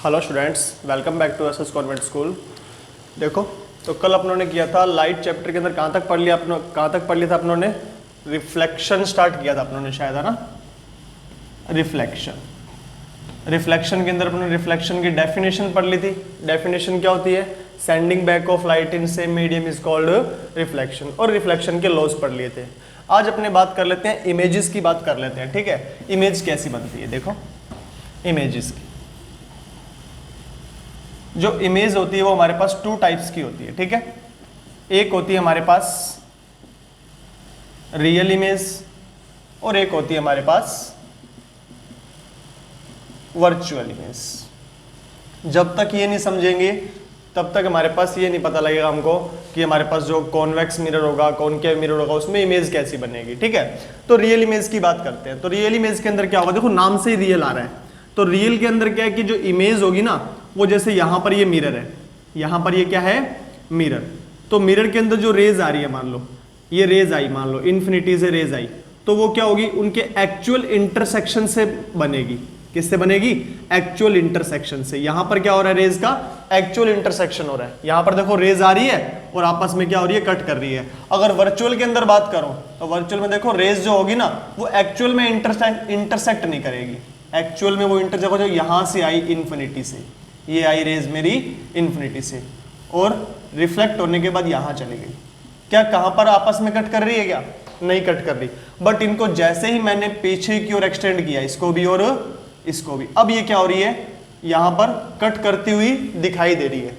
Hello students, welcome back to SS convent school. देखो, तो कल अपनों ने किया था लाइट चैप्टर के अंदर कहाँ तक पढ़ लिया था अपनों ने? रिफ्लेक्शन स्टार्ट किया था अपनों ने शायद, है ना? रिफ्लेक्शन के अंदर अपने रिफ्लेक्शन की डेफिनेशन पढ़ ली थी। डेफिनेशन क्या होती है? Sending back of light in same medium is called reflection. और रिफ्लेक्शन के लॉज पढ़ लिए थे। आज अपने बात कर लेते हैं, इमेजेस की बात कर लेते हैं। ठीक है, इमेज कैसी बनती है? देखो, इमेजेस की जो इमेज होती है वो हमारे पास टू टाइप्स की होती है। ठीक है, एक होती है हमारे पास रियल इमेज और एक होती है हमारे पास वर्चुअल इमेज। जब तक ये नहीं समझेंगे तब तक हमारे पास ये नहीं पता लगेगा हमको कि हमारे पास जो कॉन्वेक्स मिरर होगा, कॉनकेव मिरर होगा, उसमें इमेज कैसी बनेगी। ठीक है, तो रियल इमेज की बात करते हैं। तो रियल इमेज के अंदर क्या होगा? देखो, नाम से ही रियल आ रहा है। तो रियल के अंदर क्या है कि जो इमेज होगी ना, वो जैसे यहां पर ये मिरर है, यहां पर ये क्या है? मिरर। तो मिरर के अंदर जो रेज आ रही है, मान लो ये रेज आई, मान लो इन्फिनिटी से रेज आई, तो वो क्या होगी? उनके एक्चुअल इंटरसेक्शन से बनेगी। किससे बनेगी? एक्चुअल इंटरसेक्शन से। यहां पर क्या हो रहा है? रेज का एक्चुअल इंटरसेक्शन हो रहा है। यहां पर देखो रेज आ रही है और आपस में क्या हो रही है? कट कर रही है। अगर वर्चुअल के अंदर बात करो तो वर्चुअल में देखो रेज जो होगी ना, वो एक्चुअल में इंटरसेक्ट नहीं करेगी। एक्चुअल में वो इंटरसेक्ट जो यहां से आई इन्फिनिटी से, ये आई रेज मेरी इन्फिनिटी से, और रिफ्लेक्ट होने के बाद यहां चली गई। क्या कहां पर आपस में कट कर रही है? क्या नहीं कट कर रही। बट इनको जैसे ही मैंने पीछे की ओर एक्सटेंड किया, इसको भी और इसको भी, अब ये क्या हो रही है? यहां पर कट करती हुई दिखाई दे रही है।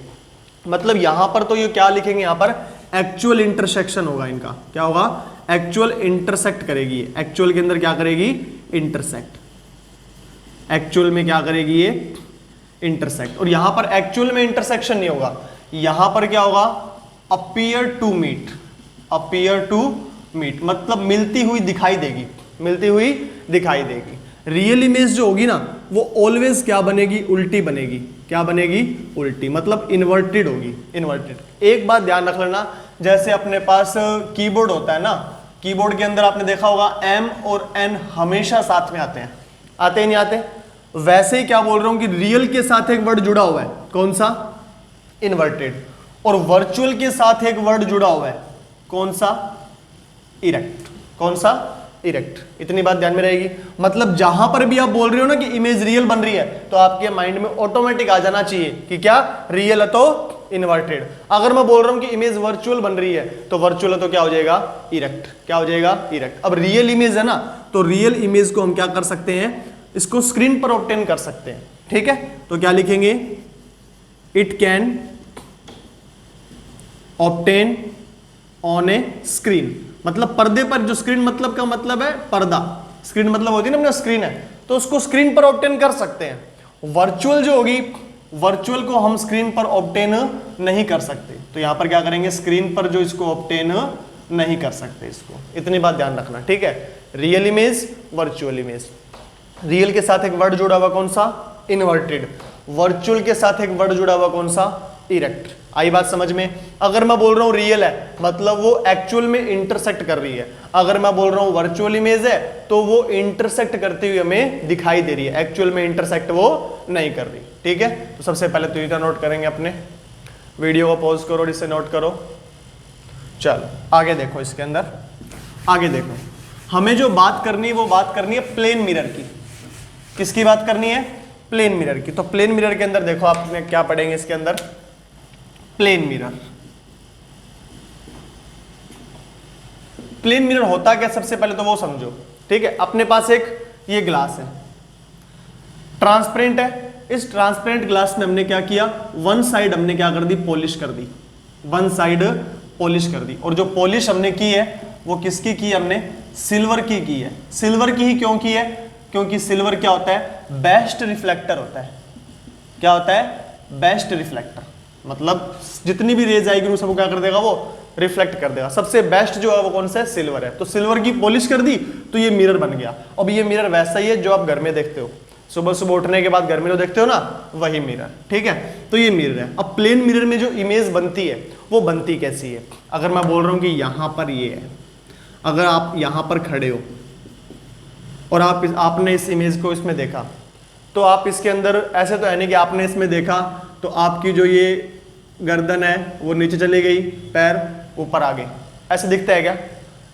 मतलब यहां पर तो ये क्या लिखेंगे? यहां पर एक्चुअल इंटरसेक्शन होगा इनका। क्या होगा? एक्चुअल इंटरसेक्ट करेगी। एक्चुअल के अंदर क्या करेगी? इंटरसेक्ट। एक्चुअल में क्या करेगी? ये इंटरसेक्ट। और यहां पर एक्चुअल में इंटरसेक्शन नहीं होगा। यहां पर क्या होगा? Appear to meet. Appear to meet मतलब मिलती हुई दिखाई देगी, मिलती हुई दिखाई देगी। रियल इमेज जो होगी ना, वो ऑलवेज क्या बनेगी? उल्टी बनेगी। क्या बनेगी? उल्टी, मतलब इन्वर्टेड होगी। इन्वर्टेड। एक बात ध्यान रख लेना, जैसे अपने पास कीबोर्ड होता है ना, कीबोर्ड के अंदर आपने देखा होगा एम और एन हमेशा साथ में आते हैं। आते ही नहीं आते? वैसे ही क्या बोल रहा हूं कि रियल के साथ एक वर्ड जुड़ा हुआ है। कौन सा? इन्वर्टेड। और वर्चुअल के साथ एक वर्ड जुड़ा हुआ है। कौन सा? इरेक्ट। कौन सा? इरेक्ट। इतनी बात ध्यान में रहेगी। मतलब जहां पर भी आप बोल रहे हो ना कि इमेज रियल बन रही है, तो आपके माइंड में ऑटोमेटिक आ जाना चाहिए कि क्या? रियल है तो इन्वर्टेड। अगर मैं बोल रहा हूं कि इमेज वर्चुअल बन रही है, तो वर्चुअल है तो क्या हो जाएगा? इरेक्ट। क्या हो जाएगा? इरेक्ट। अब रियल इमेज है ना, तो रियल इमेज को हम क्या कर सकते हैं? इसको स्क्रीन पर ऑब्टेन कर सकते हैं। ठीक है, तो क्या लिखेंगे? It can obtain on A screen. मतलब पर्दे पर, जो स्क्रीन मतलब का मतलब है पर्दा, स्क्रीन मतलब होती है ना अपना स्क्रीन है, तो उसको स्क्रीन पर ऑब्टेन कर सकते हैं। वर्चुअल जो होगी, वर्चुअल को हम स्क्रीन पर ऑब्टेन नहीं कर सकते। तो यहां पर क्या करेंगे? स्क्रीन पर जो इसको ऑब्टेन नहीं कर सकते इसको। इतनी बात ध्यान रखना। ठीक है, real image, virtual image. Real के साथ एक वर्ड जुड़ा हुआ कौन सा? इन्वर्टेड। वर्चुअल के साथ एक वर्ड जुड़ा हुआ कौन सा? इरेक्ट। आई बात समझ में? अगर मैं बोल रहा हूं रियल है, मतलब वो एक्चुअल में इंटरसेक्ट कर रही है। अगर मैं बोल रहा हूं वर्चुअल इमेज है, तो वो इंटरसेक्ट करती हुई हमें दिखाई दे रही है। एक्चुअल में इंटरसेक्ट वो नहीं कर रही। ठीक है, तो सबसे पहले तो इतना नोट करेंगे अपने। वीडियो को पॉज करो और इसे नोट करो। चलो आगे देखो, इसके अंदर आगे देखो, हमें जो बात करनी है वो बात करनी है प्लेन मिरर की। किसकी बात करनी है? प्लेन मिरर की। तो प्लेन मिरर के अंदर देखो, आपने क्या पढ़ेंगे इसके अंदर? Plane mirror. प्लेन मिरर होता क्या? सबसे पहले तो वो समझो। ठीक है, अपने पास एक ये ग्लास है, ट्रांसपेरेंट है। इस ट्रांसपेरेंट ग्लास में हमने क्या किया? वन साइड हमने क्या कर दी? पॉलिश कर दी। वन साइड पॉलिश कर दी। और जो पॉलिश हमने की है वो किसकी की? हमने सिल्वर की है। सिल्वर की ही क्यों की है? क्योंकि सिल्वर क्या होता है? बेस्ट रिफ्लेक्टर होता है। क्या होता है? Best reflector. मतलब जितनी भी रेज आएगी सबको क्या कर देगा? वो रिफ्लेक्ट कर देगा। सबसे बेस्ट जो है वो कौन सा है? सिल्वर है। तो सिल्वर की पॉलिश कर दी तो ये मिरर बन गया। अब ये मिरर वैसा ही है जो आप घर में देखते हो, सुबह सुबह उठने के बाद घर में जो देखते हो ना, वही मिरर। ठीक है, तो ये मिरर है। अब प्लेन मिरर में जो इमेज बनती है वो बनती कैसी है? अगर मैं बोल रहा हूं कि यहां पर ये है, अगर आप यहां पर खड़े हो और आपने इस इमेज को इसमें देखा, तो आप इसके अंदर ऐसे तो है नहीं कि आपने इसमें देखा तो आपकी जो ये गर्दन है वो नीचे चली गई, पैर ऊपर आ गए, ऐसे दिखता है क्या?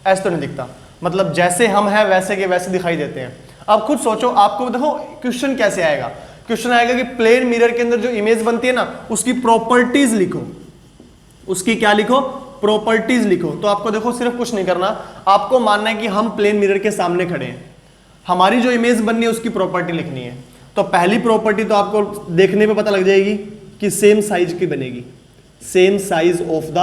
ऐसे तो नहीं दिखता। मतलब जैसे हम हैं वैसे के वैसे दिखाई देते हैं। अब खुद सोचो, आपको देखो क्वेश्चन कैसे आएगा। क्वेश्चन आएगा कि प्लेन मिरर के अंदर जो इमेज बनती है ना, उसकी प्रॉपर्टीज लिखो। उसकी क्या लिखो? प्रॉपर्टीज लिखो। तो आपको देखो सिर्फ कुछ नहीं करना, आपको मानना है कि हम प्लेन मिरर के सामने खड़े हैं, हमारी जो इमेज बननी है उसकी प्रॉपर्टी लिखनी है। तो पहली प्रॉपर्टी तो आपको देखने पे पता लग जाएगी कि सेम साइज की बनेगी, same size of the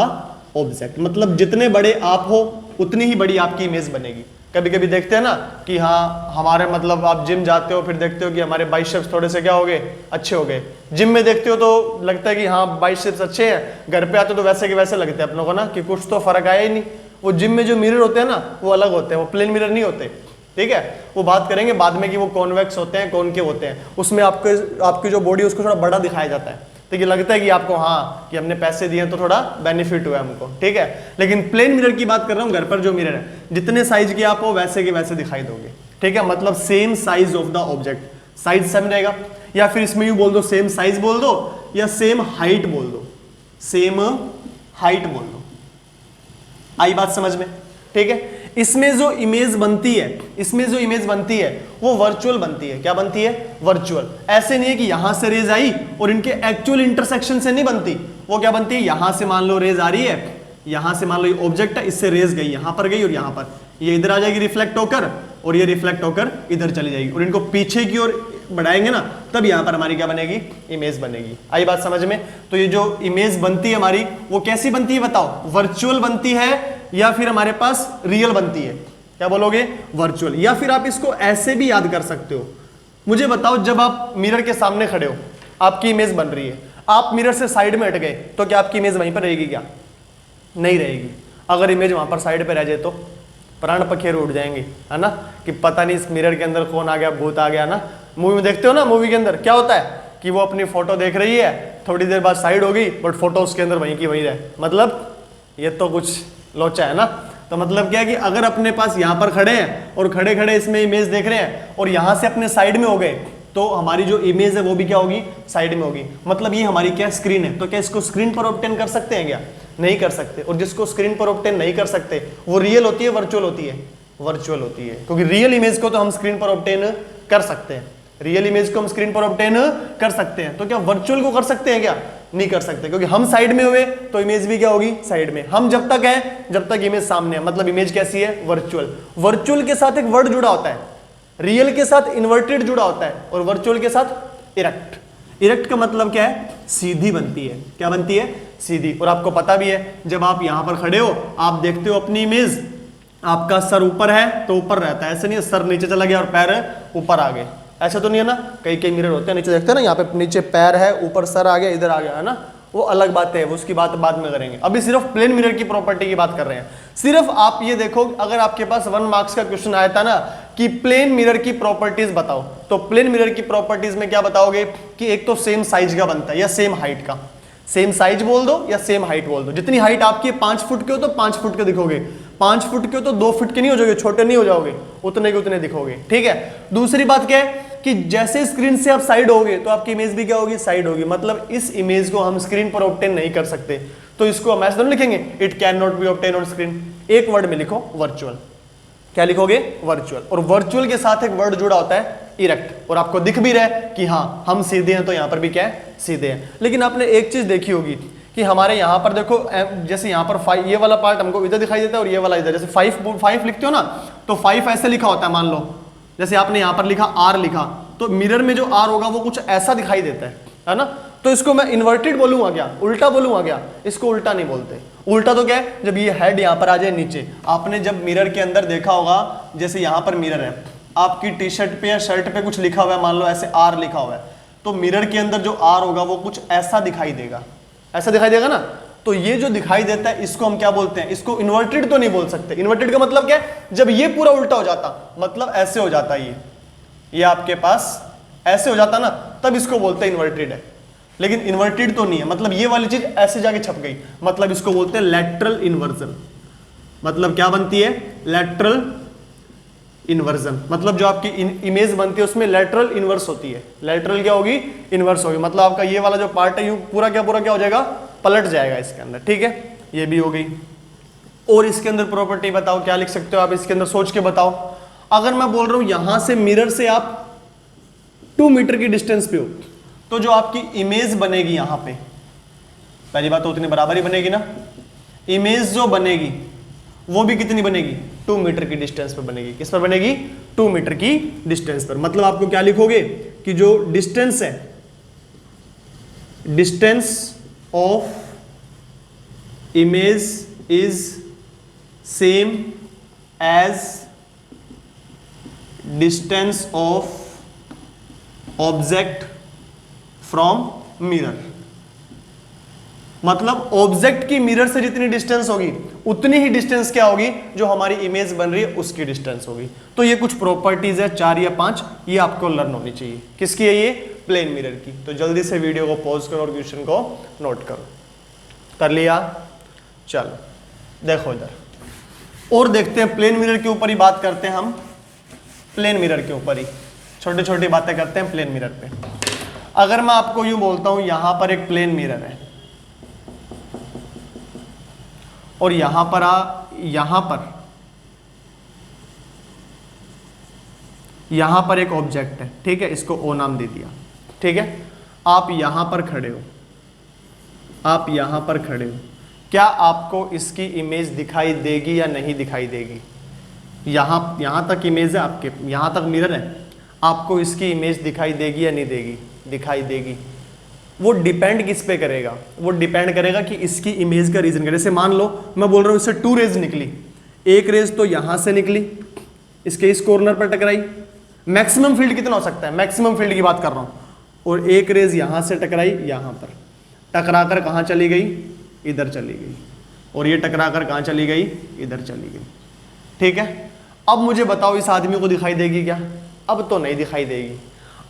object. मतलब जितने बड़े आप हो उतनी ही बड़ी आपकी इमेज बनेगी। कभी कभी देखते हैं ना कि हाँ हमारे मतलब आप जिम जाते हो, फिर देखते हो कि हमारे बाइसेप्स थोड़े से क्या हो गए, अच्छे हो गए। जिम में देखते हो तो लगता है कि हाँ बाइसेप्स अच्छे हैं, घर पे आते हो तो वैसे के वैसे लगते हैं अपनों को ना, कि कुछ तो फर्क आया ही नहीं। वो जिम में जो मिरर होते हैं ना वो अलग होते हैं, वो प्लेन मिरर नहीं होते, ठीक है। वो बात करेंगे बाद में कि वो कॉन्वेक्स होते हैं, कॉनकेव होते हैं। उसमें आपकी जो बॉडी उसको थोड़ा बड़ा दिखाया जाता है, ठीक है, लगता है कि आपको हाँ कि हमने पैसे दिए तो थोड़ा बेनिफिट हुआ हमको, ठीक है। लेकिन प्लेन मिरर की बात कर रहा हूँ, घर पर जो मिरर है जितने साइज के आप हो वैसे के वैसे दिखाई दोगे, ठीक है। मतलब same size of the object, size same रहेगा। या फिर इसमें यूं बोल दो, सेम साइज बोल दो या सेम हाइट बोल दो, सेम हाइट बोल दो। आई बात समझ में, ठीक है। इसमें जो इमेज बनती है, इसमें जो इमेज बनती है वो वर्चुअल बनती है। क्या बनती है? वर्चुअल। ऐसे नहीं है कि यहां से रेज आई और इनके एक्चुअल इंटरसेक्शन से नहीं बनती। वो क्या बनती है? यहां से मान लो रेज आ रही है, यहां से मान लो ये ऑब्जेक्ट है, इससे रेज गई, यहां पर गई और यहां पर, ये इधर आ जाएगी रिफ्लेक्ट होकर और ये रिफ्लेक्ट होकर इधर चली जाएगी, और इनको पीछे की ओर बढ़ाएंगे ना तब यहां पर हमारी क्या बनेगी? इमेज बनेगी। आई बात समझ में? तो ये जो इमेज बनती है हमारी वो कैसी बनती है बताओ? वर्चुअल बनती है या फिर हमारे पास रियल बनती है? क्या बोलोगे? वर्चुअल। या फिर आप इसको ऐसे भी याद कर सकते हो। मुझे बताओ, जब आप मिरर के सामने खड़े हो, आपकी इमेज बन रही है, आप मिरर से साइड में हट गए तो क्या आपकी इमेज वहीं पर रहेगी? क्या नहीं रहेगी। अगर इमेज वहां पर साइड पे रह जाए तो प्राण पखेरु उड़ जाएंगे, है ना, कि पता नहीं इस मिरर के अंदर कौन आ गया, भूत आ गया ना। मूवी में देखते हो ना, मूवी के अंदर क्या होता है कि वो अपनी फोटो देख रही है, थोड़ी देर बाद साइड हो गई बट फोटो उसके अंदर वहीं की वहीं रहे। मतलब ये तो कुछ लोचा है ना। तो मतलब क्या है कि अगर अपने पास यहाँ पर खड़े हैं और खड़े खड़े इसमें इमेज देख रहे हैं और यहाँ से अपने साइड में हो गए तो हमारी जो इमेज है वो भी क्या होगी? साइड में होगी। मतलब ये हमारी क्या स्क्रीन है। तो क्या इसको स्क्रीन पर ऑब्टेन कर सकते हैं? क्या नहीं कर सकते। और जिसको स्क्रीन पर ऑब्टेन नहीं कर सकते वो रियल होती है, वर्चुअल होती है? वर्चुअल होती है, क्योंकि रियल इमेज को तो हम स्क्रीन पर ऑब्टेन कर सकते हैं, रियल इमेज को हम स्क्रीन पर ऑब्टेन कर सकते हैं। तो क्या वर्चुअल को कर सकते हैं? क्या नहीं कर सकते, क्योंकि हम साइड में हुए तो इमेज भी क्या होगी? साइड में। हम जब तक है जब तक इमेज सामने है, मतलब इमेज कैसी है? वर्चुअल। वर्चुअल के साथ एक वर्ड जुड़ा होता है, रियल के साथ इन्वर्टेड जुड़ा होता है और वर्चुअल के साथ इरेक्ट। इरेक्ट का मतलब क्या है? सीधी बनती है। क्या बनती है? सीधी। और आपको पता भी है, जब आप यहां पर खड़े हो आप देखते हो अपनी इमेज, आपका सर ऊपर है तो ऊपर रहता है, ऐसे नहीं सर नीचे चला गया और पैर ऊपर आ गए, ऐसा तो नहीं है ना। कई कई मिरर होते हैं नीचे देखते हैं ना, यहाँ पे नीचे पैर है, ऊपर सर आ गया, इधर आ गया, है ना। वो अलग बात है, उसकी बात बाद में करेंगे। अभी सिर्फ प्लेन मिरर की प्रॉपर्टी की बात कर रहे हैं। सिर्फ आप ये देखो, अगर आपके पास 1 मार्क्स का क्वेश्चन आया था ना कि प्लेन मिरर की प्रॉपर्टीज बताओ, तो प्लेन मिरर की प्रॉपर्टीज में क्या बताओगे कि एक तो सेम साइज का बनता है या सेम हाइट का। सेम साइज बोल दो या सेम हाइट बोल दो। जितनी हाइट आपकी 5 फुट के हो तो 5 फुट के दिखोगे, 5 फुट के हो तो 2 फुट के नहीं हो जाओगे, छोटे नहीं हो जाओगे, उतने के उतने दिखोगे, ठीक है। दूसरी बात क्या है कि जैसे स्क्रीन से आप साइड होगे तो आपकी इमेज भी क्या होगी? साइड होगी। मतलब इस इमेज को हम स्क्रीन पर ऑब्टेन नहीं कर सकते, तो इसको हम ऐसे लिखेंगे, it can not be obtain on screen. एक वर्ड में लिखो वर्चुअल। क्या लिखोगे? वर्चुअल। और वर्चुअल के साथ एक वर्ड जुड़ा होता है इरेक्ट। और आपको दिख भी रहा है कि हाँ हम सीधे हैं, तो यहां पर भी क्या है? सीधे हैं। लेकिन आपने एक चीज देखी होगी कि हमारे यहाँ पर देखो, जैसे यहाँ पर 5 ये वाला पार्ट हमको इधर दिखाई देता है और ये वाला इधर। जैसे 5 लिखते हो ना तो 5 ऐसे लिखा होता है, मान लो जैसे आपने यहाँ पर लिखा R लिखा, तो मिरर में जो R होगा वो कुछ ऐसा दिखाई देता है ना। तो इसको मैं इन्वर्टेड बोलूंगा क्या? उल्टा बोलूंगा क्या? इसको उल्टा नहीं बोलते। उल्टा तो क्या है? जब ये हेड यहाँ पर आ जाए नीचे। आपने जब मिरर के अंदर देखा होगा, जैसे यहाँ पर मिरर है, आपकी टी शर्ट पे या शर्ट पे कुछ लिखा हुआ है, मान लो ऐसे R लिखा हुआ है, तो मिरर के अंदर जो R होगा वो कुछ ऐसा दिखाई देगा, ऐसा दिखाई देगा ना। तो ये जो दिखाई देता है इसको हम क्या बोलते हैं? इसको इन्वर्टेड तो नहीं बोल सकते। इन्वर्टेड का मतलब क्या है? जब ये पूरा उल्टा हो जाता, मतलब ऐसे हो जाता, ये आपके पास ऐसे हो जाता ना, तब इसको बोलते हैं इन्वर्टेड है। लेकिन इन्वर्टेड तो नहीं है, मतलब ये वाली चीज ऐसे जाके छप गई, मतलब इसको बोलते हैं लैटरल इन्वर्जन। मतलब क्या बनती है? लैटरल इन्वर्जन, मतलब जो आपकी इमेज बनती है उसमें लेटरल इन्वर्स होती है। लेटरल क्या होगी? इन्वर्स होगी, मतलब आपका ये वाला जो पार्ट है यूं पूरा क्या हो जाएगा? पलट जाएगा इसके अंदर, ठीक है, ये भी हो गई। और इसके अंदर प्रॉपर्टी बताओ, क्या लिख सकते हो आप इसके अंदर, सोच के बताओ। अगर मैं बोल रहा हूं यहां से मिरर से आप 2 मीटर की डिस्टेंस पे हो, तो जो आपकी इमेज बनेगी यहां पे, पहली बात तो उतनी बराबर ही बनेगी ना, इमेज जो बनेगी वो भी कितनी बनेगी? 2 मीटर की डिस्टेंस पर बनेगी। किस पर बनेगी? 2 मीटर की डिस्टेंस पर। मतलब आपको क्या लिखोगे कि जो डिस्टेंस है, distance of image is same as distance of object from mirror. मतलब ऑब्जेक्ट की मिरर से जितनी डिस्टेंस होगी उतनी ही डिस्टेंस क्या होगी जो हमारी इमेज बन रही है उसकी डिस्टेंस होगी। तो ये कुछ प्रॉपर्टीज है 4 या 5, ये आपको लर्न होनी चाहिए। किसकी है ये? प्लेन मिरर की। तो जल्दी से वीडियो को पॉज करो और क्वेश्चन को नोट करो। कर लिया? चलो देखो इधर, और देखते हैं प्लेन मिरर के ऊपर ही बात करते हैं हम। प्लेन मिरर के ऊपर ही छोटी छोटी बातें करते हैं प्लेन मिरर पे। अगर मैं आपको यूं बोलता हूं यहां पर एक प्लेन मिरर है और यहां पर एक ऑब्जेक्ट है, ठीक है, इसको ओ नाम दे दिया, ठीक है। आप यहां पर खड़े हो, क्या आपको इसकी इमेज दिखाई देगी या नहीं दिखाई देगी? यहां तक इमेज है आपके, यहां तक मिरर है, आपको इसकी इमेज दिखाई देगी या नहीं देगी? दिखाई देगी। वो डिपेंड किस पे करेगा? वो डिपेंड करेगा कि इसकी इमेज का रीजन करे। जैसे मान लो मैं बोल रहा हूं इससे 2 रेज निकली, एक रेज तो यहां से निकली, इसके इस कॉर्नर पर टकराई, मैक्सिमम फील्ड कितना हो सकता है? मैक्सिमम फील्ड की बात कर रहा हूं। और एक रेज यहां से टकराई, यहां पर टकराकर कहां चली गई? इधर चली गई। और ये टकराकर कहां चली गई? इधर चली गई, ठीक है। अब मुझे बताओ इस आदमी को दिखाई देगी क्या? अब तो नहीं दिखाई देगी।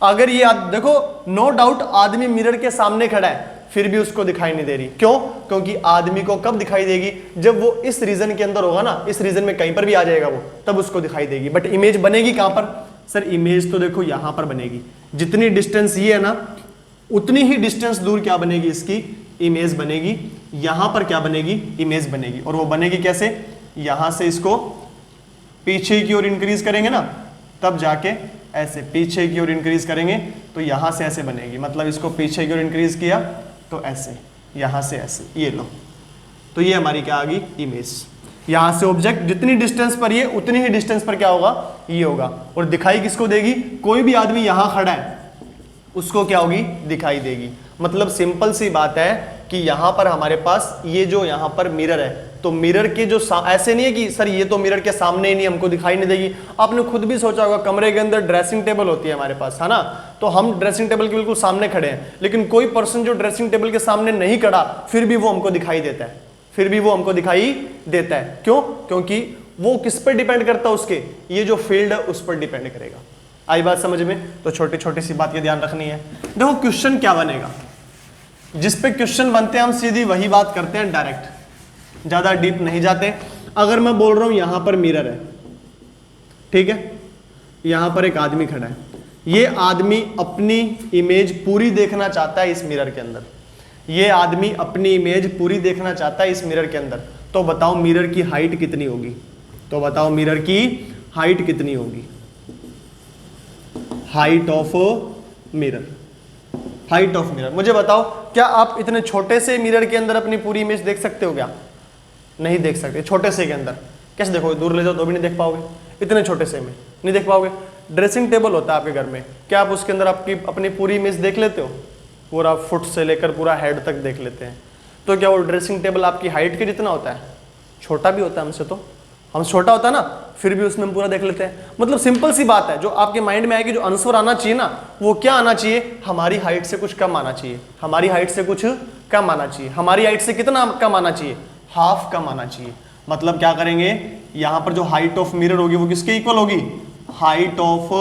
अगर ये देखो, नो डाउट आदमी मिरर के सामने खड़ा है फिर भी उसको दिखाई नहीं दे रही। क्यों? क्योंकि आदमी को कब दिखाई देगी? जब वो इस रीजन के अंदर होगा ना, इस रीजन में कहीं पर भी आ जाएगा वो, तब उसको दिखाई देगी। बट इमेज बनेगी कहां पर? सर इमेज तो देखो यहां पर बनेगी। जितनी डिस्टेंस ये है ना, उतनी ही डिस्टेंस दूर क्या बनेगी? इसकी इमेज बनेगी। यहां पर क्या बनेगी? इमेज बनेगी। और वो बनेगी कैसे? यहां से इसको पीछे की ओर इंक्रीज करेंगे ना, तब जाके ऐसे पीछे की ओर इंक्रीज करेंगे तो यहां से ऐसे बनेगी। मतलब इसको पीछे की ओर इंक्रीज किया तो ऐसे, यहां से ऐसे, ये लो, तो ये हमारी क्या आ गई? इमेज। यहां से ऑब्जेक्ट जितनी डिस्टेंस पर ये, उतनी ही डिस्टेंस पर क्या होगा? ये होगा। और दिखाई किसको देगी? कोई भी आदमी यहां खड़ा है उसको क्या होगी? दिखाई देगी। मतलब सिंपल सी बात है कि यहां पर हमारे पास ये जो यहां पर मिरर है, तो मिरर के जो ऐसे नहीं है कि सर ये तो मिरर के सामने ही नहीं, हमको दिखाई नहीं देगी। आपने खुद भी सोचा होगा, कमरे के अंदर ड्रेसिंग टेबल होती है हमारे पास, है ना, तो हम ड्रेसिंग टेबल के बिल्कुल सामने खड़े हैं, लेकिन कोई पर्सन जो ड्रेसिंग टेबल के सामने नहीं खड़ा फिर भी वो हमको दिखाई देता है, क्यों? क्योंकि वो किस पर डिपेंड करता है? उसके ये जो फील्ड है उस पर डिपेंड करेगा। आई बात समझ में? तो छोटी छोटी सी बात ये ध्यान रखनी है। देखो क्वेश्चन क्या बनेगा, जिस पे क्वेश्चन बनते हैं हम सीधी वही बात करते हैं, डायरेक्ट, ज्यादा डीप नहीं जाते। अगर मैं बोल रहा हूं यहां पर मिरर है, ठीक है, यहां पर एक आदमी खड़ा है, ये आदमी अपनी इमेज पूरी देखना चाहता है इस मिरर के अंदर, ये आदमी अपनी इमेज पूरी देखना चाहता है इस मिरर के अंदर। तो बताओ मिरर की हाइट कितनी होगी? Height of mirror. मुझे बताओ, क्या आप इतने छोटे से मिरर के अंदर अपनी पूरी इमेज देख सकते हो क्या? नहीं देख सकते। छोटे से के अंदर कैसे देखोगे? दूर ले जाओ तो भी नहीं देख पाओगे, इतने छोटे से में नहीं देख पाओगे। ड्रेसिंग टेबल होता है आपके घर में, क्या आप उसके अंदर आपकी अपनी पूरी इमेज देख लेते हो? पूरा फुट से लेकर पूरा हेड तक देख लेते हैं। तो क्या वो ड्रेसिंग टेबल आपकी हाइट के जितना होता है? छोटा भी होता है हमसे, तो हम छोटा होता है ना, फिर भी उसमें हम पूरा देख लेते हैं। मतलब सिंपल सी बात है, जो आपके माइंड में आएगी, जो आंसर आना चाहिए ना, वो क्या आना चाहिए? हमारी हाइट से कुछ कम आना चाहिए। हमारी हाइट से कितना कम आना चाहिए? हाफ कम आना चाहिए। मतलब क्या करेंगे, यहां पर जो हाइट ऑफ मिरर होगी वो किसके इक्वल होगी? Height of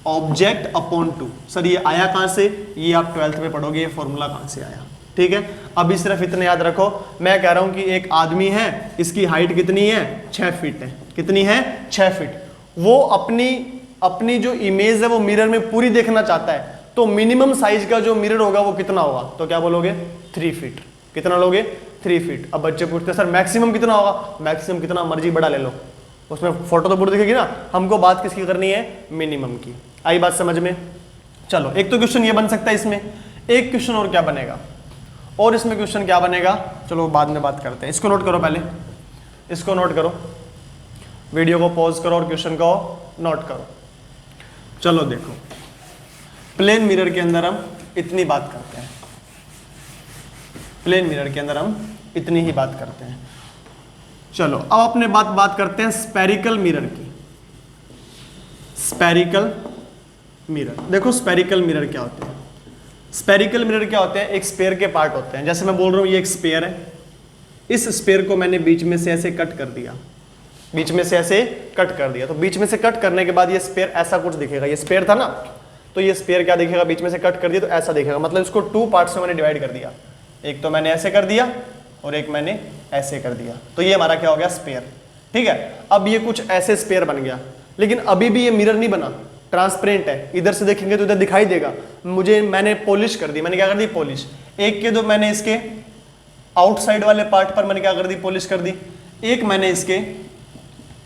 object upon 2। Sir ये आया कहां से? ये आप 12th में पढ़ोगे, ये फॉर्मूला कहां से आया, ठीक है। अभी सिर्फ इतने याद रखो, मैं कह रहा हूं कि एक आदमी है, इसकी हाइट कितनी है? 6 फीट है। कितनी है? 6 फीट। वो अपनी जो इमेज है वो मिरर में पूरी देखना चाहता है, तो मिनिमम साइज का जो मिरर होगा वो कितना होगा, तो क्या बोलोगे 3 फीट। कितना लोगे 3 फीट। अब बच्चे पूछते हैं सर मैक्सिमम कितना होगा, मैक्सिमम कितना मर्जी बड़ा ले लो, उसमें फोटो तो पूरी दिखेगी ना, हमको बात किसकी करनी है, मिनिमम की। आई बात समझ में। चलो एक तो क्वेश्चन ये बन सकता है इसमें, एक क्वेश्चन और क्या बनेगा, और इसमें क्वेश्चन क्या बनेगा, चलो बाद में बात करते हैं। इसको नोट करो, पहले इसको नोट करो, वीडियो को पॉज करो और क्वेश्चन को नोट करो। चलो देखो, प्लेन मिरर के अंदर हम इतनी बात करते हैं, प्लेन मिरर के अंदर हम इतनी ही बात करते हैं। चलो अब अपने बात करते हैं स्पेरिकल मिरर की। स्पेरिकल मिरर, देखो स्पेरिकल मिरर क्या होते हैं। स्पेरिकल मिरर क्या होते हैं, एक स्पेयर के पार्ट होते हैं। जैसे मैं बोल रहा हूं ये एक स्पेयर है, इस स्पेयर को मैंने बीच में से ऐसे कट कर दिया, बीच में से ऐसे कट कर दिया, तो बीच में से कट करने के बाद ये स्पेयर ऐसा कुछ दिखेगा। ये स्पेयर था ना, तो ये स्पेयर क्या दिखेगा, बीच में से कट कर दिया तो ऐसा दिखेगा। मतलब इसको 2 पार्ट्स में मैंने डिवाइड कर दिया, एक तो मैंने ऐसे कर दिया और एक मैंने ऐसे कर दिया, तो ये हमारा क्या हो गया, स्पेयर। ठीक है, अब ये कुछ ऐसे स्पेयर बन गया, लेकिन अभी भी ये मिरर नहीं बना, ट्रांसपेरेंट है। इधर से देखेंगे तो इधर दिखाई देगा। मैंने पॉलिश कर दी, मैंने क्या कर दी, पॉलिश। एक के दो मैंने इसके आउटसाइड वाले पार्ट पर मैंने क्या कर दी, पॉलिश कर दी। एक मैंने इसके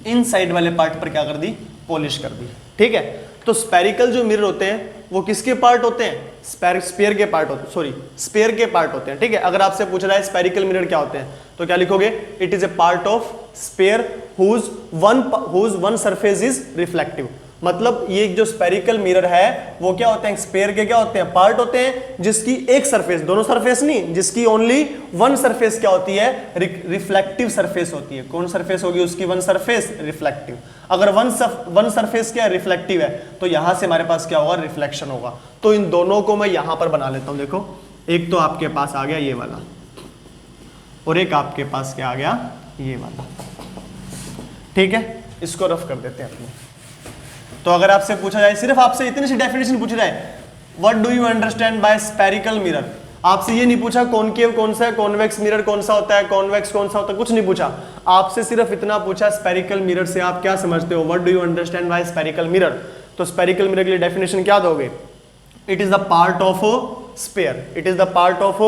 इनसाइड वाले पार्ट पर क्या कर दी, पॉलिश कर दी। ठीक है, तो स्पेरिकल जो मिरर होते हैं वो किसके पार्ट होते हैं, स्पेयर के पार्ट होते, सॉरी स्पेयर के पार्ट होते हैं। ठीक है, अगर आपसे पूछ रहा है स्पेरिकल मिरर क्या होते हैं, तो क्या लिखोगे, it is a part of sphere whose one surface is reflective. मतलब ये जो स्पेरिकल मिरर है वो क्या होते हैं, स्पेयर के क्या होते हैं, पार्ट होते हैं, जिसकी एक सरफेस, दोनों सरफेस नहीं, जिसकी ओनली वन सरफेस क्या होती है, रिफ्लेक्टिव सरफेस होती है। कौन सरफेस होगी उसकी, वन सरफेस, रिफ्लेक्टिव। अगर वन सरफेस क्या है, रिफ्लेक्टिव है, तो यहां से हमारे पास क्या होगा, रिफ्लेक्शन होगा। तो इन दोनों को मैं यहां पर बना लेता हूं। देखो एक तो आपके पास आ गया ये वाला, और एक आपके पास क्या आ गया, ये वाला। ठीक है, इसको रफ कर देते हैं अपने। तो अगर आपसे पूछा जाए, सिर्फ आपसे इतनी सी डेफिनेशन पूछ रहा है, what do you understand by spherical mirror. आपसे ये नहीं पूछा कॉनकेव कौन सा है, कॉन्वेक्स मिरर कौन सा होता है, कॉन्वेक्स कौन सा होता है, कुछ नहीं पूछा। आपसे सिर्फ इतना पूछा, स्पेरिकल मिरर से आप क्या समझते हो, what do you understand by spherical mirror. तो स्पेरिकल मिरर के लिए डेफिनेशन क्या दोगे, it is the part of sphere, it is the part of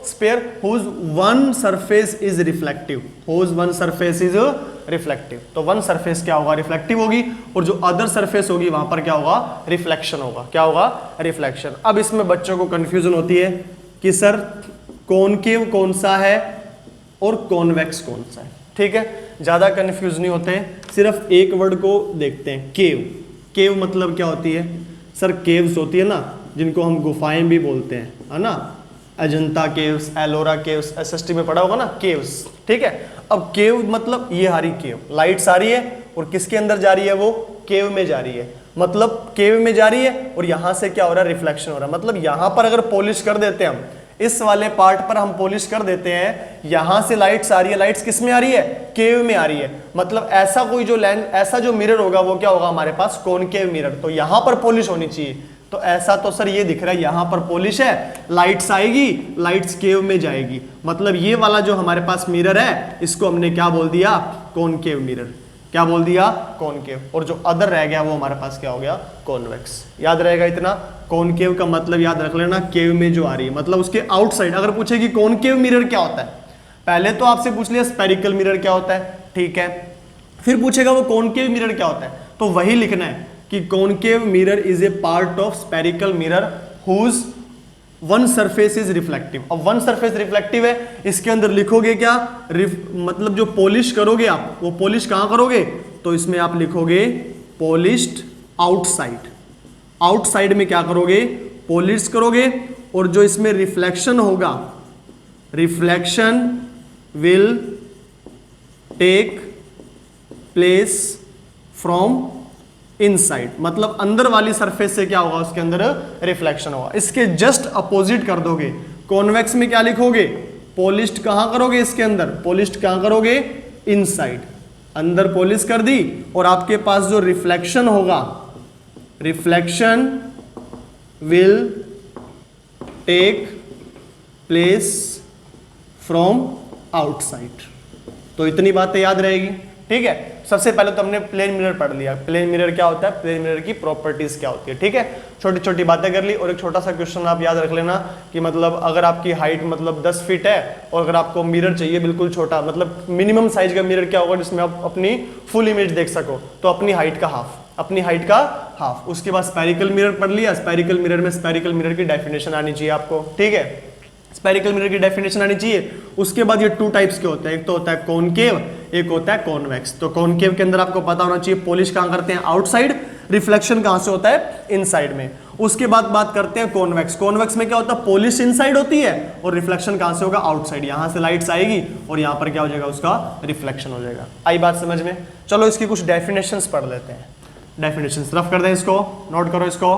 sphere whose one surface is reflective, whose one surface is reflective. तो one surface क्या होगा, reflective होगी, और जो अदर सरफेस होगी वहां पर क्या होगा, रिफ्लेक्शन होगा। क्या होगा, रिफ्लेक्शन। अब इसमें बच्चों को कंफ्यूजन होती है कि सर कॉनकेव कौन सा है और कॉन्वेक्स कौन सा है। ठीक है, ज्यादा कंफ्यूज नहीं होते हैं, सिर्फ एक वर्ड को देखते हैं, केव। केव मतलब क्या होती है, सर केव्स होती है ना, जिनको हम गुफाएं भी बोलते हैं, है ना, Ajanta caves, Ellora caves, SST में पढ़ा होगा ना, केव्स। ठीक है, अब केव मतलब ये हारी केव, लाइट्स आ रही है और किसके अंदर जा रही है, वो केव में जा रही है, मतलब केव में जा रही है, और यहां से क्या हो रहा है, रिफ्लेक्शन हो रहा है। मतलब यहां पर अगर पॉलिश कर देते हैं हम, इस वाले पार्ट पर हम पॉलिश कर देते हैं, यहां से लाइट्स आ रही है, लाइट्स किस में आ रही है, केव में आ रही है। मतलब ऐसा कोई जो लेंस, ऐसा जो मिरर होगा वो क्या होगा हमारे पास, कॉनकेव मिरर। तो यहां पर पॉलिश होनी चाहिए। तो ऐसा तो सर ये दिख रहा है, यहां पर पॉलिश है, लाइट्स आएगी, लाइट्स केव में जाएगी। मतलब ये वाला जो हमारे पास मिरर है, इसको हमने क्या बोल दिया, कॉनकेव मिरर। क्या बोल दिया, कॉनकेव। और जो अदर रह गया वो हमारे पास क्या हो गया, कॉन्वेक्स। याद रहेगा इतना, कॉनकेव का मतलब याद रख लेना, केव में जो आ रही है, मतलब उसके आउटसाइड। अगर पूछेगी कॉनकेव मिरर क्या होता है, पहले तो आपसे पूछ लिया स्पेरिकल मिरर क्या होता है, ठीक है, फिर पूछेगा वो कॉनकेव मिरर क्या होता है, तो वही लिखना है कि concave mirror is a part of spherical mirror whose one surface is reflective. अब वन सरफेस रिफ्लेक्टिव है, इसके अंदर लिखोगे क्या, मतलब जो पॉलिश करोगे आप, वो पॉलिश कहां करोगे, तो इसमें आप लिखोगे पॉलिश्ड आउटसाइड। आउटसाइड में क्या करोगे, पॉलिश करोगे, और जो इसमें रिफ्लेक्शन होगा, reflection will take place from inside. मतलब अंदर वाली सरफेस से क्या होगा, उसके अंदर रिफ्लेक्शन होगा। इसके जस्ट अपोजिट कर दोगे, कॉन्वेक्स में क्या लिखोगे, पॉलिश्ड कहां करोगे, इसके अंदर पॉलिश्ड कहां करोगे, इनसाइड। अंदर पॉलिश कर दी, और आपके पास जो रिफ्लेक्शन होगा, reflection will take place from outside. तो इतनी बातें याद रहेगी, ठीक है। सबसे पहले तो हमने प्लेन मिरर पढ़ लिया, प्लेन मिरर क्या होता है, प्लेन मिरर की प्रॉपर्टीज क्या होती है, ठीक है। छोटी छोटी बातें कर ली। और एक छोटा सा क्वेश्चन आप याद रख लेना कि मतलब अगर आपकी हाइट मतलब 10 फीट है और अगर आपको मिरर चाहिए बिल्कुल छोटा, मतलब मिनिमम साइज का मिरर क्या होगा जिसमें आप अपनी फुल इमेज देख सको, तो अपनी हाइट का हाफ, अपनी हाइट का हाफ। उसके बाद स्पेरिकल मिरर पढ़ लिया। स्पेरिकल मिरर में स्पेरिकल मिरर की डेफिनेशन आनी चाहिए आपको, ठीक है, स्पेरिकल मिरर की डेफिनेशन आनी चाहिए। उसके बाद ये 2 टाइप्स के होते हैं, एक तो होता है कॉनकेव, एक होता है कॉन्वेक्स। तो कॉनकेव के अंदर आपको पता होना चाहिए पॉलिश कहां करते हैं, आउटसाइड, रिफ्लेक्शन कहां से होता है, इनसाइड में। उसके बाद बात करते हैं कॉन्वेक्स। कॉन्वेक्स में क्या होता है, पॉलिश इनसाइड होती है और रिफ्लेक्शन कहां से होगा, आउटसाइड। यहां से लाइट्स आएगी और यहां पर क्या हो जाएगा, उसका रिफ्लेक्शन हो जाएगा। आई बात समझ में? चलो इसकी कुछ डेफिनेशंस पढ़ लेते हैं। डेफिनेशंस रफ कर दें, इसको नोट करो, इसको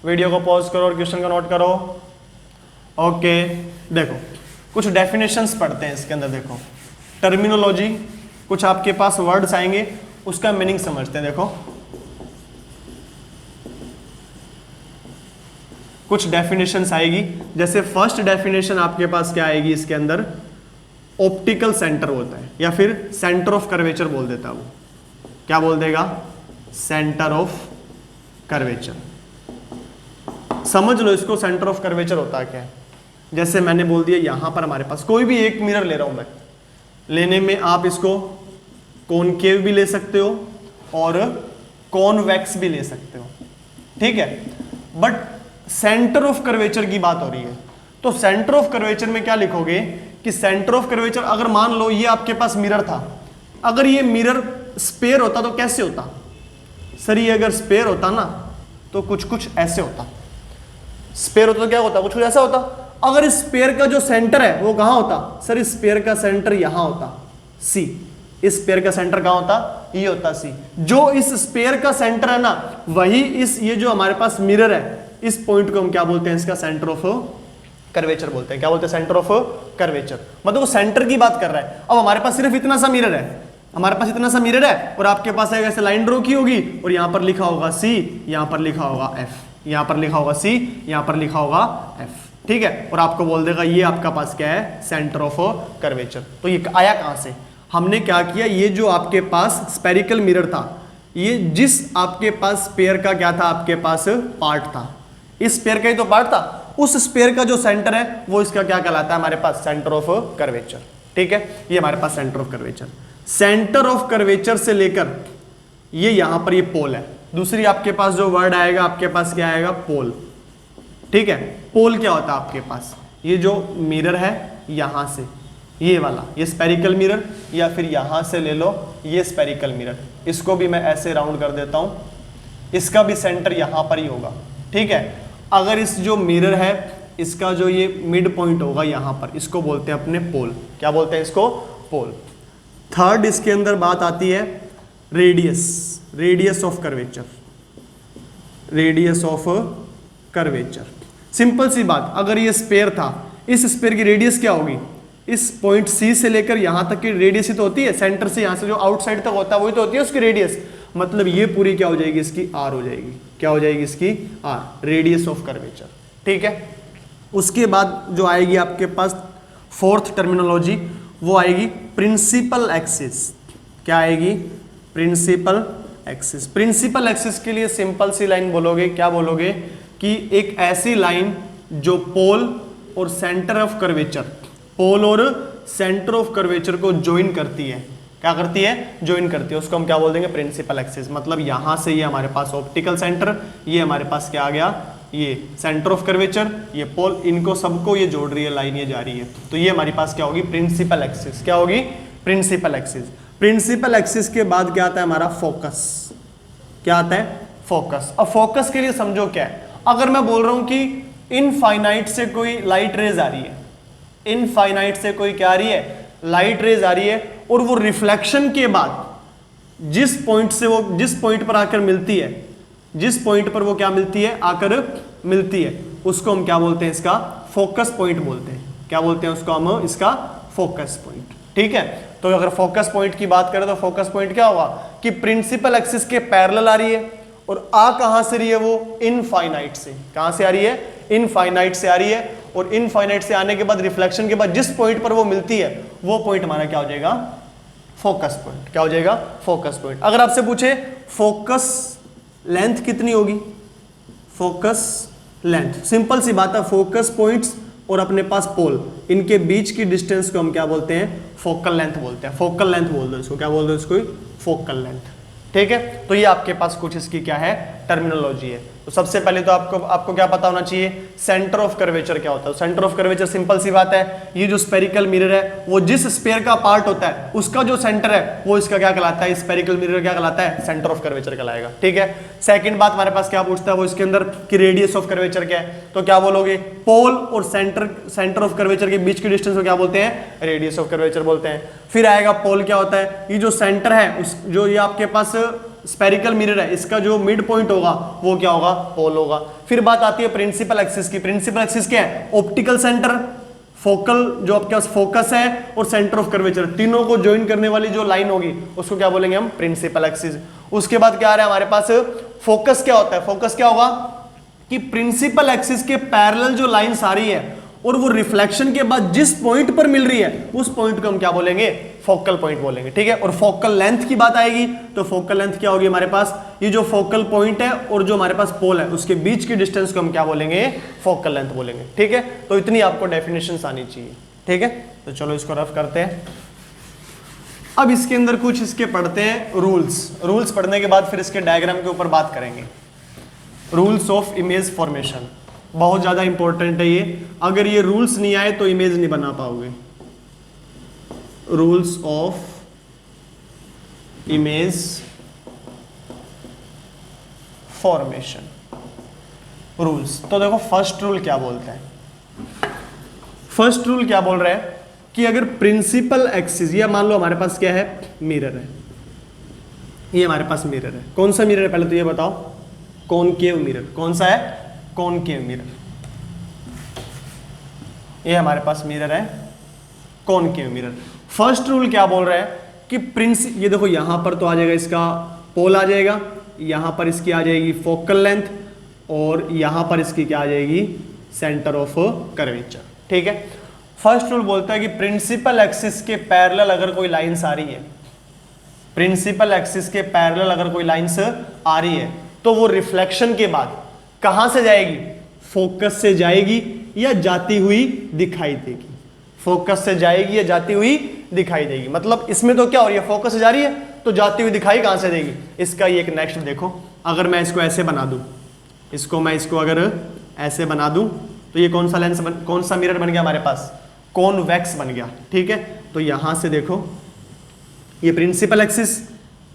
वीडियो को पॉज करो और क्वेश्चन को नोट करो। ओके देखो कुछ डेफिनेशंस पढ़ते हैं इसके अंदर। देखो टर्मिनोलॉजी, कुछ आपके पास वर्ड्स आएंगे उसका मीनिंग समझते हैं। देखो कुछ डेफिनेशंस आएगी, जैसे फर्स्ट डेफिनेशन आपके पास क्या आएगी इसके अंदर, ऑप्टिकल सेंटर होता है या फिर सेंटर ऑफ कर्वेचर बोल देता है वो। क्या बोल देगा, सेंटर ऑफ कर्वेचर। समझ लो इसको, सेंटर ऑफ कर्वेचर होता है क्या है। जैसे मैंने बोल दिया यहां पर हमारे पास कोई भी एक मिरर ले रहा हूं मैं, लेने में आप इसको कॉनकेव भी ले सकते हो और कॉन्वेक्स भी ले सकते हो, ठीक है। बट सेंटर ऑफ कर्वेचर की बात हो रही है, तो सेंटर ऑफ कर्वेचर में क्या लिखोगे कि सेंटर ऑफ कर्वेचर, अगर मान लो ये आपके पास मिरर था, अगर ये मिरर स्पेयर होता तो कैसे होता सर, ये अगर स्पेयर होता ना तो कुछ कुछ ऐसे होता। स्पेयर होता तो क्या होता, कुछ कुछ ऐसा होता। अगर इस स्पेयर का जो सेंटर है वो कहां होता सर, इस स्पेयर का सेंटर यहां होता, सी। इस स्पेयर का सेंटर कहां होता, ये होता सी। जो इस स्पेयर का सेंटर है ना, वही इस ये जो हमारे पास मिरर है, इस पॉइंट को हम क्या बोलते हैं, इसका सेंटर ऑफ कर्वेचर बोलते हैं। क्या बोलते हैं, सेंटर ऑफ कर्वेचर। मतलब वो सेंटर की बात कर रहा है। अब हमारे पास सिर्फ इतना सा मिरर है, हमारे पास इतना सा मिरर है और आपके पास एक ऐसे लाइन ड्रॉ की होगी और यहां पर लिखा होगा सी, यहां पर लिखा होगा एफ, यहां पर लिखा होगा सी, यहां पर लिखा होगा एफ, ठीक है। और आपको बोल देगा ये आपका पास क्या है, सेंटर ऑफ कर्वेचर। तो ये आया कहां से, हमने क्या किया, ये जो आपके पास स्पेरिकल मिरर था, ये जिस आपके पास स्पेयर का क्या था, आपके पास पार्ट था, इस स्पेयर का ही तो पार्ट था, उस स्पेयर का जो सेंटर है वो इसका क्या कहलाता है, हमारे पास सेंटर ऑफ कर्वेचर, ठीक है। ये हमारे पास centre of curvature. Centre of curvature से लेकर ये यहां पर ये पोल है। दूसरी आपके पास जो वर्ड आएगा, आपके पास क्या आएगा, पोल, ठीक है। पोल क्या होता है आपके पास, ये जो मिरर है यहां से, ये वाला, ये स्पेरिकल मिरर, या फिर यहां से ले लो ये स्पेरिकल मिरर, इसको भी मैं ऐसे राउंड कर देता हूं, इसका भी सेंटर यहां पर ही होगा, ठीक है। अगर इस जो मिरर है इसका जो ये मिड पॉइंट होगा यहां पर, इसको बोलते हैं अपने पोल। क्या बोलते हैं इसको, पोल। थर्ड इसके अंदर बात आती है radius, radius of curvature, radius of curvature. Simple सी बात, अगर ये स्पेयर था, इस स्पेयर की रेडियस क्या होगी, इस पॉइंट सी से लेकर यहां तक की रेडियस ही तो होती है, सेंटर से यहां से जो आउटसाइड तक होता है वही तो होती है उसकी रेडियस। मतलब ये पूरी क्या हो जाएगी, इसकी आर हो जाएगी। क्या हो जाएगी, इसकी आर, रेडियस ऑफ कर्वेचर, ठीक है। उसके बाद जो आएगी आपके पास फोर्थ टर्मिनोलॉजी, वो आएगी प्रिंसिपल एक्सिस। क्या आएगी, प्रिंसिपल एक्सिस। प्रिंसिपल एक्सिस के लिए सिंपल सी लाइन बोलोगे, क्या बोलोगे कि एक ऐसी लाइन जो पोल और सेंटर ऑफ कर्वेचर, पोल और सेंटर ऑफ कर्वेचर को ज्वाइन करती है। क्या करती है, ज्वाइन करती है, उसको हम क्या बोल देंगे, प्रिंसिपल एक्सिस। मतलब यहां से ये हमारे पास ऑप्टिकल सेंटर, ये हमारे पास क्या आ गया, ये सेंटर ऑफ कर्वेचर, ये पोल, इनको सबको ये जोड़ रही है लाइन, ये जा रही है, तो ये हमारी पास क्या होगी, प्रिंसिपल एक्सिस। क्या होगी, प्रिंसिपल एक्सिस। प्रिंसिपल एक्सिस के बाद क्या आता है हमारा, फोकस। क्या आता है, फोकस। अब फोकस के लिए समझो क्या है, अगर मैं बोल रहा हूं कि इनफाइनाइट से कोई लाइट रेज आ रही है, इनफाइनाइट से कोई क्या आ रही है, लाइट रेज आ रही है, और वो रिफ्लेक्शन के बाद जिस पॉइंट से वो, जिस पॉइंट पर आकर मिलती है, जिस पॉइंट पर वो क्या मिलती है, आकर मिलती है, उसको हम क्या बोलते हैं, इसका फोकस पॉइंट बोलते हैं। क्या बोलते हैं उसको हम, इसका फोकस पॉइंट, ठीक है। तो अगर फोकस पॉइंट की बात करें तो फोकस पॉइंट क्या होगा कि प्रिंसिपल एक्सिस के पैरेलल आ रही है, और आ कहां से रही है वो, इनफाइनाइट से। कहां से आ रही है, इनफाइनाइट से आ रही है, और इनफाइनाइट से आने के बाद रिफ्लेक्शन के बाद जिस पॉइंट पर वो मिलती है वो पॉइंट हमारा क्या हो जाएगा, फोकस पॉइंट। क्या हो जाएगा? Focus point. अगर आपसे पूछे फोकस लेंथ कितनी होगी, फोकस लेंथ, सिंपल सी बात है, फोकस पॉइंट्स और अपने पास पोल, इनके बीच की डिस्टेंस को हम क्या बोलते हैं? फोकल लेंथ बोलते हैं। फोकल लेंथ बोल दो इसको, क्या बोल दो इसको? Focal length. ठीक है, तो ये आपके पास कुछ इसकी क्या है? टर्मिनोलॉजी है। तो सबसे पहले तो आपको क्या पता होना चाहिए? सेंटर ऑफ कर्वेचर क्या होता है। सेंटर ऑफ कर्वेचर सिंपल सी बात है, ये जो स्पेरिकल मिरर है वो जिस स्फीयर का पार्ट होता है उसका जो सेंटर है वो इसका क्या कहलाता है? स्पेरिकल मिरर क्या कहलाता है? सेंटर ऑफ कर्वेचर कहलाएगा। ठीक है, सेकंड बात हमारे पास क्या पूछता है, वो इसके अंदर की रेडियस ऑफ कर्वेचर क्या है, तो क्या बोलोगे? पोल और सेंटर ऑफ कर्वेचर के बीच की डिस्टेंस को क्या बोलते हैं? रेडियस ऑफ कर्वेचर बोलते हैं। फिर आएगा पोल, क्या होता है? ये जो सेंटर है उस जो ये आपके पास स्पेरिकल मिरर है इसका जो मिड पॉइंट होगा वो क्या होगा? पोल होगा। फिर बात आती है प्रिंसिपल एक्सिस की। प्रिंसिपल एक्सिस क्या है? ऑप्टिकल सेंटर, फोकल जो आपके पास फोकस है और सेंटर ऑफ कर्वेचर, तीनों को ज्वाइन करने वाली जो लाइन होगी उसको क्या बोलेंगे हम? Principal axis. उसके बाद क्या आ रहा है हमारे पास? फोकस क्या होता है? फोकस क्या होगा कि प्रिंसिपल एक्सिस के पैरेलल जो लाइंस आ रही है और वो रिफ्लेक्शन के बाद जिस पॉइंट पर मिल रही है उस पॉइंट को हम क्या बोलेंगे? फोकल पॉइंट बोलेंगे। ठीक है, और फोकल लेंथ की बात आएगी तो फोकल लेंथ क्या होगी हमारे पास? ये जो फोकल पॉइंट है और जो हमारे पास पोल है उसके बीच की डिस्टेंस को हम क्या बोलेंगे? फोकल लेंथ बोलेंगे। ठीक है, तो इतनी आपको डेफिनेशंस आनी चाहिए। ठीक है, तो चलो इसको रफ करते हैं। अब इसके अंदर कुछ इसके पढ़ते हैं रूल्स। रूल्स पढ़ने के बाद फिर इसके डायग्राम के ऊपर बात करेंगे। रूल्स ऑफ इमेज फॉर्मेशन बहुत ज्यादा इंपॉर्टेंट है ये, अगर ये रूल्स नहीं आए तो इमेज नहीं बना पाओगे। Rules of image formation, rules. तो देखो फर्स्ट रूल क्या बोलता है? फर्स्ट रूल क्या बोल रहा है कि अगर प्रिंसिपल एक्सिस, ये मान लो हमारे पास क्या है? मिरर है, ये हमारे पास मिरर है। कौन सा मिरर है पहले तो ये बताओ? Concave mirror. कौन सा है? Concave mirror. ये हमारे पास मिरर है, कॉनकेव मिरर। फर्स्ट रूल क्या बोल रहा है कि ये देखो यहां पर तो आ जाएगा इसका पोल आ जाएगा, यहां पर इसकी आ जाएगी फोकल लेंथ और यहां पर इसकी क्या आ जाएगी? Centre of curvature. ठीक है, फर्स्ट रूल बोलता है कि प्रिंसिपल एक्सिस के पैरेलल अगर कोई लाइंस आ रही है, प्रिंसिपल एक्सिस के पैरेलल अगर कोई लाइंस आ रही है तो वो रिफ्लेक्शन के बाद कहां से जाएगी? फोकस से जाएगी या जाती हुई दिखाई देगी? फोकस से जाएगी या जाती हुई दिखाई देगी। मतलब इसमें तो क्या हो रही है? फोकस से जा रही है तो जाती हुई दिखाई कहां से देगी? इसका ये एक नेक्स्ट देखो, अगर मैं इसको ऐसे बना दूं, इसको अगर ऐसे बना दूं तो ये कौन सा लेंस कौन सा मिरर बन गया हमारे पास? कॉन्वेक्स बन गया। ठीक है, तो यहां से देखो ये प्रिंसिपल एक्सिस,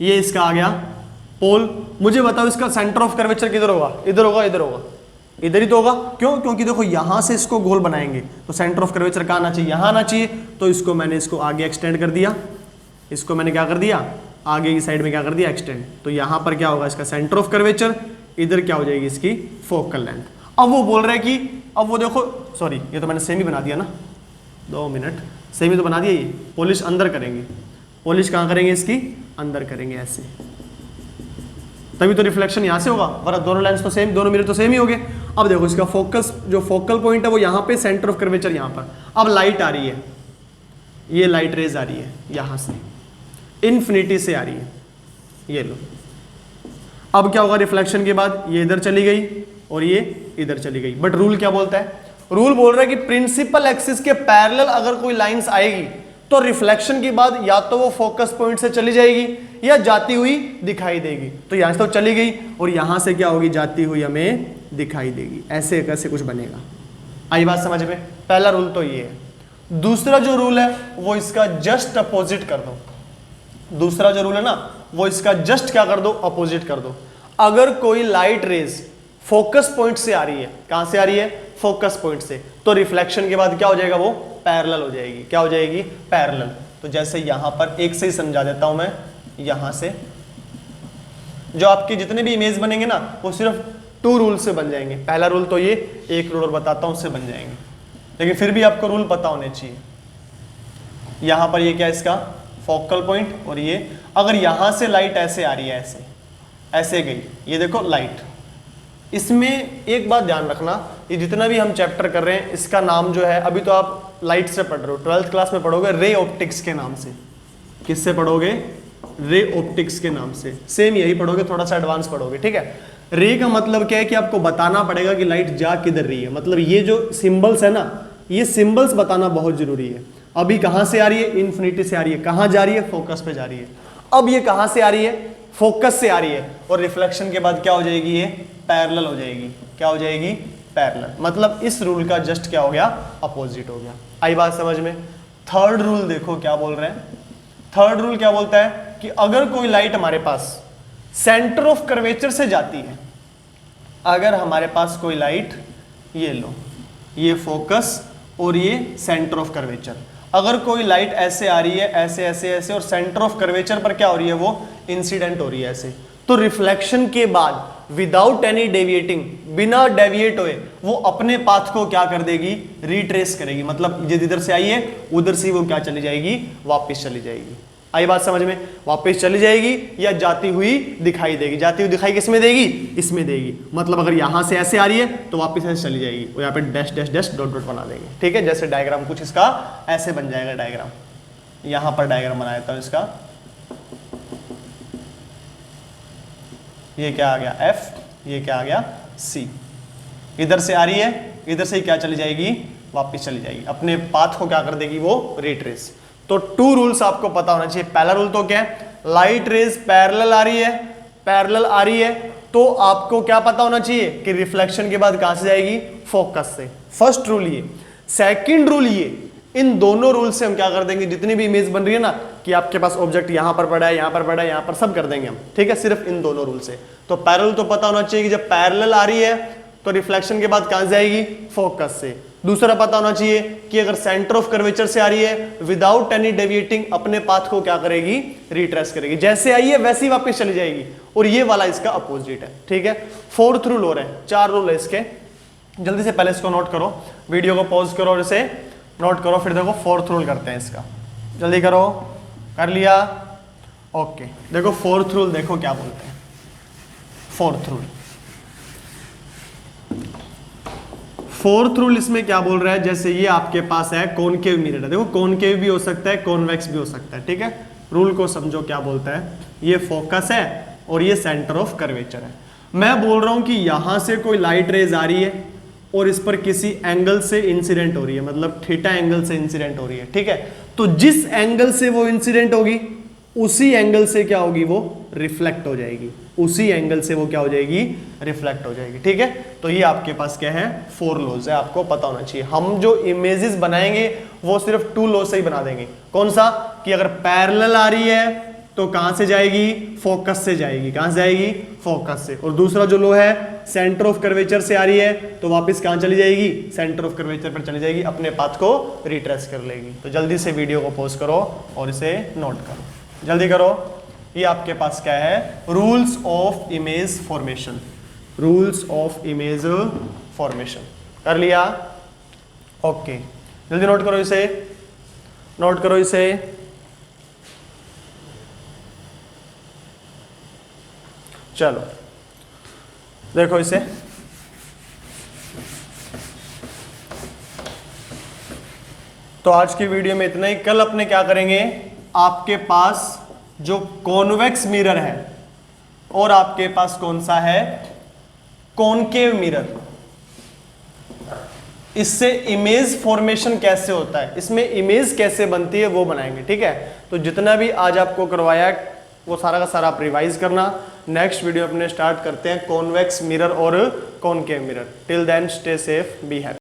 ये इसका आ गया पोल। मुझे बताओ इसका सेंटर ऑफ कर्वेचर किधर होगा? इधर होगा, इधर होगा, इधर ही तो होगा। क्यों? क्योंकि देखो यहां से इसको गोल बनाएंगे तो सेंटर ऑफ कर्वेचर कहां आना चाहिए? यहां आना चाहिए। तो इसको मैंने इसको आगे एक्सटेंड कर दिया, इसको मैंने क्या कर दिया? आगे की साइड में क्या कर दिया? एक्सटेंड। तो यहां पर क्या होगा? इसका सेंटर ऑफ कर्वेचर, इधर क्या हो जाएगी? इसकी फोकल लेंथ। अब वो बोल रहे हैं कि अब वो देखो, सॉरी ये तो मैंने सेमी बना दिया ना, 2 मिनट, सेमी तो बना दिया। ये पॉलिश अंदर करेंगे, पॉलिश कहां करेंगे? इसकी अंदर करेंगे ऐसे, तभी तो रिफ्लेक्शन यहां से होगा, वरना दोनों लेंस तो सेम, दोनों मिरर तो सेम ही हो गए। अब देखो इसका फोकस जो फोकल पॉइंट है वो यहां पे, सेंटर ऑफ कर्वेचर यहां पर। अब लाइट आ रही है, ये लाइट रेज आ रही है यहां से, इन्फिनिटी से आ रही है, ये लो। अब क्या होगा? रिफ्लेक्शन के बाद ये इधर चली गई और ये इधर चली गई। बट रूल क्या बोलता है? रूल बोल रहा है कि प्रिंसिपल एक्सिस के पैरेलल अगर कोई लाइंस आएगी तो रिफ्लेक्शन के बाद या तो वो फोकस पॉइंट से चली जाएगी या जाती हुई दिखाई देगी। तो यहां से तो चली गई और यहां से क्या होगी? जाती हुई हमें दिखाई देगी। ऐसे कैसे कुछ बनेगा? आई बात समझ में? पहला रूल तो ये है। दूसरा जो रूल है वो इसका जस्ट अपोजिट कर दो। दूसरा जो रूल है ना वो इसका जस्ट क्या कर दो? अपोजिट कर दो। अगर कोई लाइट रेज फोकस पॉइंट से आ रही है, कहां से आ रही है? फोकस पॉइंट से, तो रिफ्लेक्शन के बाद क्या हो जाएगा? वो पैरेलल हो जाएगी। क्या हो जाएगी? पैरेलल। तो जैसे यहां पर एक से ही समझा देता हूं मैं, यहां से जो आपके जितने भी इमेज बनेंगे ना वो सिर्फ 2 रूल से बन जाएंगे। पहला रूल तो ये, एक रूल और बताता हूं उससे बन जाएंगे, लेकिन फिर भी आपको रूल पता होने चाहिए। यहां पर ये क्या है? इसका फोकल पॉइंट, और ये अगर यहां से लाइट ऐसे आ रही है, ऐसे ऐसे गई, ये देखो लाइट। इसमें एक बात ध्यान रखना, ये जितना भी हम चैप्टर कर रहे हैं इसका नाम जो है, अभी तो आप लाइट से पढ़ रहे हो, 12th क्लास में पढ़ोगे रे ऑप्टिक्स के नाम से। किससे पढ़ोगे? रे ऑप्टिक्स के नाम से। सेम यही पढ़ोगे, थोड़ा सा एडवांस पढ़ोगे, ठीक है। रे का मतलब क्या है कि आपको बताना पड़ेगा कि लाइट जा किधर रही है, मतलब ये जो सिंबल्स है ना, ये सिंबल्स बताना बहुत जरूरी है। अभी कहां से आ रही है? इन्फिनिटी से आ रही है। कहां जा रही है? फोकस पे जा रही है। अब ये कहां से आ रही है? फोकस से आ रही है, और रिफ्लेक्शन के बाद क्या हो जाएगी? ये पैरेलल हो जाएगी। क्या हो जाएगी? पैरेलल। मतलब इस रूल का जस्ट क्या हो गया? अपोजिट हो गया। आई बात समझ में? थर्ड रूल देखो क्या बोल रहे हैं। थर्ड रूल क्या बोलता है कि अगर कोई लाइट हमारे पास सेंटर ऑफ कर्वेचर से जाती है, अगर हमारे पास कोई लाइट, ये लो, ये फोकस और ये सेंटर ऑफ कर्वेचर, अगर कोई लाइट ऐसे आ रही है, ऐसे ऐसे ऐसे, और सेंटर ऑफ कर्वेचर पर क्या हो रही है? वो इंसिडेंट हो रही है ऐसे, तो रिफ्लेक्शन के बाद विदाउट एनी डेविएटिंग, बिना डेविएट हुए, वो अपने पाथ को क्या कर देगी? रिट्रेस करेगी। मतलब ये इधर से आई है, उधर से वो क्या चली जाएगी? वापस चली जाएगी। आई बात समझ में? वापस चली जाएगी या जाती हुई दिखाई देगी। जाती हुई दिखाई किसमें देगी? इसमें देगी। मतलब अगर यहां से ऐसे आ रही है तो वापस ऐसे चली जाएगी, और यहाँ पे dash dash dash dot dot बना देंगे, ठीक है। जैसे डायग्राम कुछ इसका ऐसे बन जाएगा। डायग्राम यहां पर डायग्राम बना देता हूं इसका। ये क्या आ गया? F, ये क्या आ गया? C। इधर से आ रही है, इधर से क्या चली जाएगी? वापस चली जाएगी, अपने पाथ को क्या कर देगी? वो रिट्रेस। तो टू रूल्स आपको पता होना चाहिए। पहला रूल तो क्या है? लाइट रेज पैरेलल आ रही है, पैरेलल आ रही है, तो आपको क्या पता होना चाहिए कि रिफ्लेक्शन के बाद कहां से जाएगी? फोकस से। फर्स्ट रूल ये। सेकंड रूल ये, इन दोनों रूल से हम क्या कर देंगे? जितनी भी इमेज बन रही है ना, कि आपके पास ऑब्जेक्ट यहां पर पड़ा है, यहां पर पड़ा है, यहां पर, सब कर देंगे हम, ठीक है, सिर्फ इन दोनों रूल से। तो पैरेलल तो पता होना चाहिए कि जब पैरेलल आ रही है तो रिफ्लेक्शन के बाद कहां से जाएगी? फोकस से। दूसरा पता होना चाहिए कि अगर सेंटर ऑफ कर्वेचर से आ रही है, विदाउट एनी डेविएटिंग, अपने पाथ को क्या करेगी? रिट्रेस करेगी। जैसे आई है वैसे ही वापस चली जाएगी, और ये वाला इसका अपोजिट है, ठीक है। फोर्थ रूल हो रहा है, 4 रूल है इसके। जल्दी से पहले इसको नोट करो, वीडियो को पॉज करो और इसे नोट करो, फिर देखो फोर्थ रूल करते हैं इसका। जल्दी करो। कर लिया? ओके। देखो फोर्थ रूल, देखो क्या बोलते हैं। फोर्थ रूल, फोर्थ रूल इसमें क्या बोल रहा है? जैसे ये आपके पास है कॉनकेव मिरर है, देखो कॉनकेव भी हो सकता है, कॉन्वेक्स भी हो सकता है, ठीक है। रूल को समझो क्या बोलता है। ये फोकस है और ये सेंटर ऑफ कर्वेचर है। मैं बोल रहा हूं कि यहां से कोई लाइट रेज आ रही है और इस पर किसी एंगल से इंसिडेंट हो रही है, मतलब थीटा एंगल से इंसिडेंट हो रही है, ठीक है। तो जिस एंगल से वो इंसिडेंट होगी, उसी एंगल से क्या होगी? वो रिफ्लेक्ट हो जाएगी। उसी एंगल से वो क्या हो जाएगी? रिफ्लेक्ट हो जाएगी, ठीक है। तो ये आपके पास क्या है? 4 लॉज है, आपको पता होना चाहिए। हम जो इमेजेस बनाएंगे वो सिर्फ 2 लॉ से ही बना देंगे। कौन सा? कि अगर पैरेलल आ रही है तो कहां से जाएगी? फोकस से जाएगी। कहां से जाएगी? फोकस से। और दूसरा जो लॉ है, सेंटर ऑफ कर्वेचर से आ रही है तो वापस कहां चली जाएगी? सेंटर ऑफ कर्वेचर पर चली जाएगी, अपने पाथ को रिट्रेस कर लेगी। तो जल्दी से वीडियो को पॉज करो और इसे नोट करो, जल्दी करो। ये आपके पास क्या है? Rules of image formation. Rules of image formation कर लिया? ओके, जल्दी नोट करो इसे, नोट करो इसे। चलो देखो इसे। तो आज की वीडियो में इतना ही। कल अपने क्या करेंगे? आपके पास जो कॉन्वेक्स मिरर है और आपके पास कौन सा है? Concave mirror. इससे इमेज फॉर्मेशन कैसे होता है, इसमें इमेज कैसे बनती है, वो बनाएंगे, ठीक है। तो जितना भी आज आपको करवाया वो सारा का सारा आप रिवाइज करना। नेक्स्ट वीडियो अपने स्टार्ट करते हैं कॉन्वेक्स मिरर और concave mirror. Till then stay safe, be happy.